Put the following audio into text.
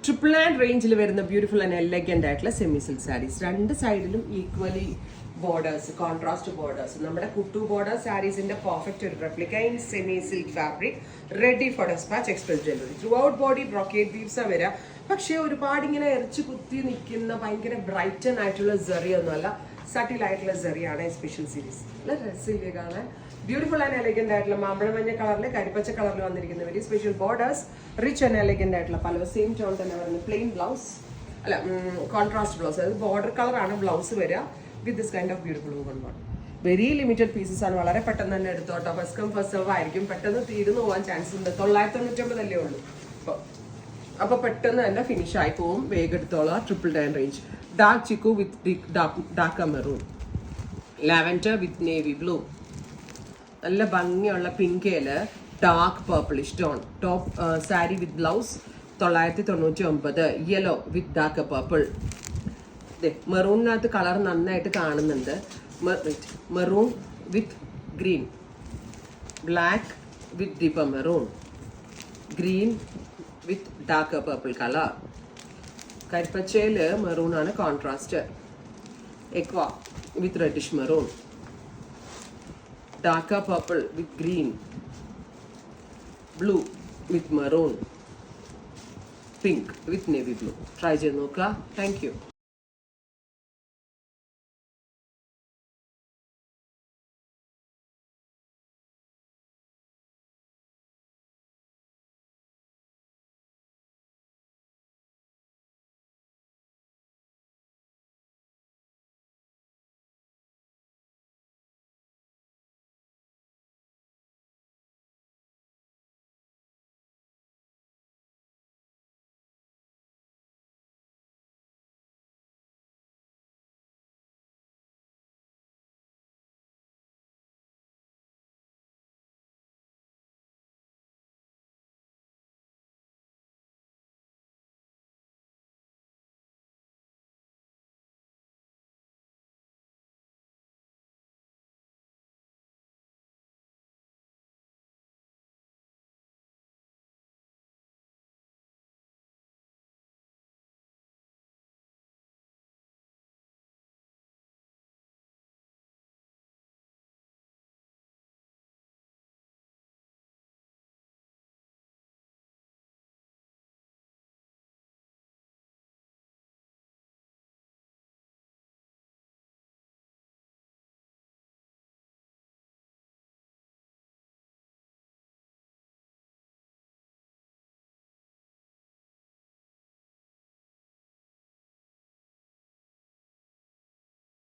Triple and റേഞ്ചിൽ വരുന്ന beautiful and elegant ആയിട്ടുള്ള സെമി സിൽക്ക് സാരീസ്. രണ്ട് സൈഡിലും ഈക്വലി ബോർഡേഴ്സ്, കോൺട്രാസ്റ്റ് ബോർഡേഴ്സ്. നമ്മുടെ കുട്ടു ബോർഡർ സാരീസിന്റെ പെർഫെക്റ്റ് ഒരു replica in semi silk fabric, ready for despatch, express delivery. Throughout body brocade വീവ്സാ വരിക. പക്ഷേ ഒരുപാട് ഇങ്ങനെ എറിച്ച് കുത്തി നിൽക്കുന്ന ഭയങ്കര ബ്രൈറ്റൻ ആയിട്ടുള്ള സെറിയൊന്നുമല്ല, സട്ടിൽ ആയിട്ടുള്ള സെറിയാണ് സ്പെഷ്യൽ സീരീസ്. നല്ല രസമില്ലേ കാണാൻ? ബ്യൂട്ടിഫുൾ ആൻഡ് എലഗന്റ് ആയിട്ടുള്ള മാമ്പഴ മഞ്ഞ കളറിൽ കരിപ്പച്ച കളറിൽ വന്നിരിക്കുന്ന very special borders, rich and elegant ആയിട്ടുള്ള പല സെയിം ടോൺ തന്നെ വരുന്ന പ്ലെയിൻ ബ്ലൗസ്, അല്ല കോൺട്രാസ്റ്റ് ബ്ലൗസ്, അതായത് ബോർഡർ കളറാണ് ബ്ലൗസ് വരിക with this kind of beautiful woman one. Very limited pieces ആണ്, വളരെ പെട്ടെന്ന് തന്നെ എടുത്തോട്ടോ. ഫസ്റ്റ് കം ഫസ്റ്റ് സെർവ് ആയിരിക്കും, പെട്ടെന്ന് തീർന്നു പോകാൻ ചാൻസ് ഉണ്ട്. 999 അല്ലേ ഉള്ളൂ. അപ്പോൾ പെട്ടെന്ന് തന്നെ ഫിനിഷ് ആയി പോവും. വേഗം എടുത്തോളാം. ട്രിപ്പിൾ ഡയൻ range. Dark chikku with dark maroon, lavender with navy blue, നല്ല ഭംഗിയുള്ള പിങ്കേല് dark purplish tone top sari with blouse 999. Yellow with dark purple. മെറൂണിനകത്ത് കളർ നന്നായിട്ട് കാണുന്നുണ്ട്. Maroon with green, black with deeper maroon, green with dark purple colour. കരിപ്പച്ചയിൽ maroon ആണ് contrast. Aqua with reddish maroon, darker purple with green, blue with maroon, pink with navy blue. Try ചെയ്ത് നോക്കുക. Thank you.